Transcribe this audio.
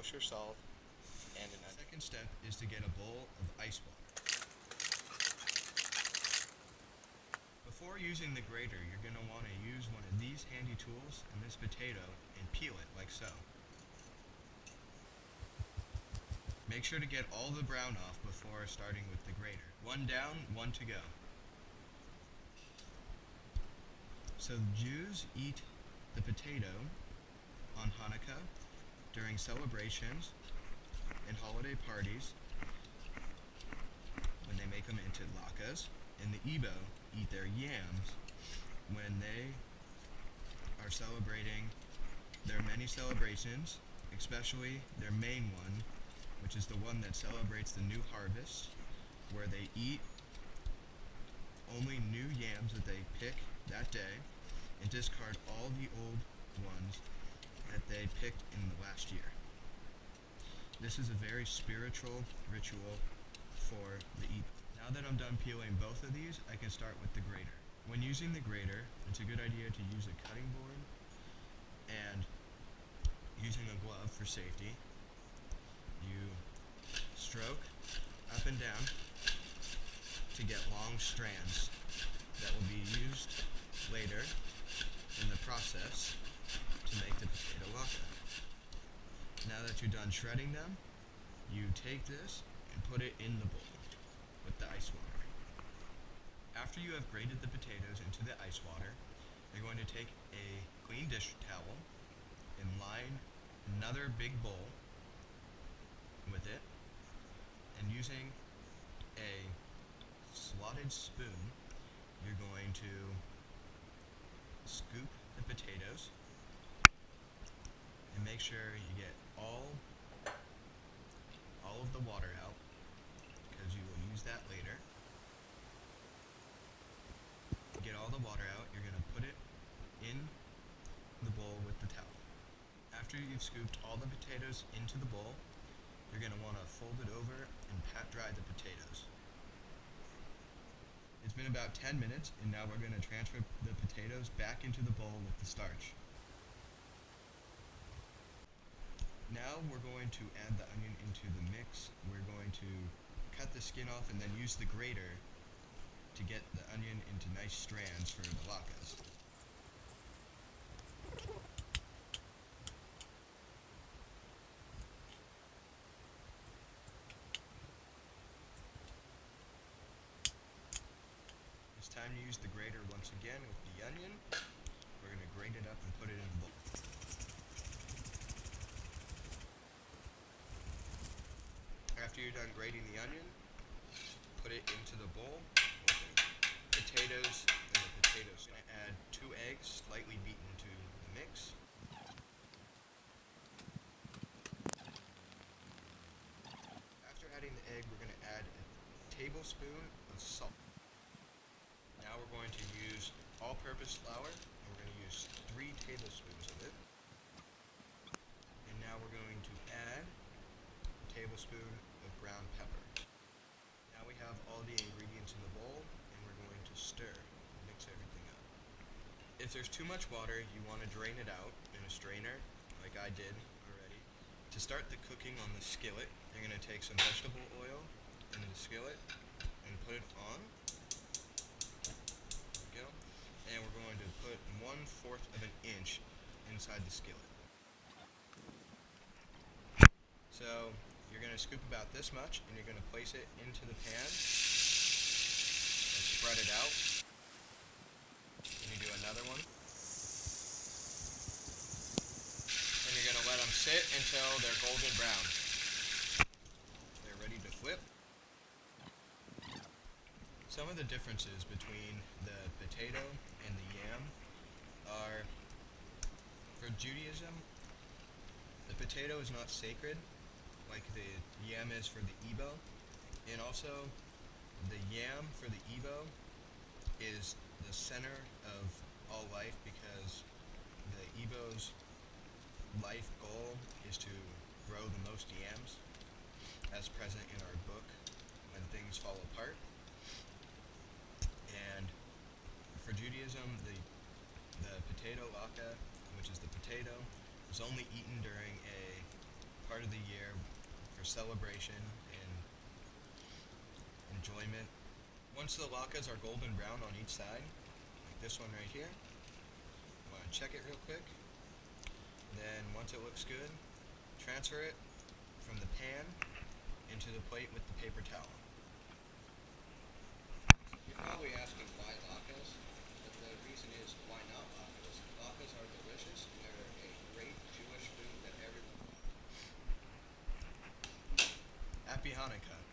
kosher salt, and an onion. Second step is to get a bowl of ice water. Before using the grater, you're going to want to use one of these handy tools and this potato and peel it like so. Make sure to get all the brown off before starting with the grater. One down, one to go. So the Jews eat the potato on Hanukkah, during celebrations and holiday parties, when they make them into latkes, and the Igbo eat their yams when they are celebrating their many celebrations, especially their main one, which is the one that celebrates the new harvest, where they eat only new yams that they pick that day and discard all the old ones that they picked in the last year. This is a very spiritual ritual for the Igbo. Now that I'm done peeling both of these, I can start with the grater. When using the grater, it's a good idea to use a cutting board and using a glove for safety. You stroke up and down to get long strands that will be used later in the process to make the potato latke. Now that you're done shredding them, you take this and put it in the bowl with the ice water. After you have grated the potatoes into the ice water, you're going to take a clean dish towel and line another big bowl with it, and using a slotted spoon, you're going to scoop the potatoes and make sure you get all of the water out, because you will use that later. Get all the water out, you're going to put it in the bowl with the towel. After you've scooped all the potatoes into the bowl, you're going to want to fold it over and pat dry the potatoes. It's been about 10 minutes, and now we're going to transfer the potatoes back into the bowl with the starch. Now we're going to add the onion into the mix. We're going to cut the skin off and then use the grater to get the onion into nice strands for the latkes. It's time to use the grater once again with the onion. We're going to grate it up and put it in the bowl. After you're done grating the onion, put it into the bowl with the potatoes and the potatoes. I'm going to add 2 eggs slightly beaten to the mix. After adding the egg, we're going to add a tablespoon of salt. Now we're going to use all-purpose flour, and we're going to use 3 tablespoons of it. And now we're going to add a tablespoon of ground pepper. Now we have all the ingredients in the bowl, and we're going to stir and mix everything up. If there's too much water, you want to drain it out in a strainer, like I did already. To start the cooking on the skillet, you're going to take some vegetable oil into the skillet and put it on. There we go. And we're going to put 1/4 of an inch inside the skillet. So you're going to scoop about this much, and you're going to place it into the pan and spread it out. And you do another one. And you're going to let them sit until they're golden brown. They're ready to flip. Some of the differences between the potato and the yam are, for Judaism, the potato is not sacred like the yam is for the Igbo, and also the yam for the Igbo is the center of all life, because the Igbo's life goal is to grow the most yams, as present in our book, When Things Fall Apart. And for Judaism, the potato latke, which is the potato, is only eaten during a part of the year for celebration and enjoyment. Once the latkes are golden brown on each side, like this one right here, you want to check it real quick. Then once it looks good, transfer it from the pan into the plate with the paper towel. You're probably asking why latkes, but the reason is why not latkes? Latkes are delicious and they're a great Jewish food that everyone loves. Happy Hanukkah.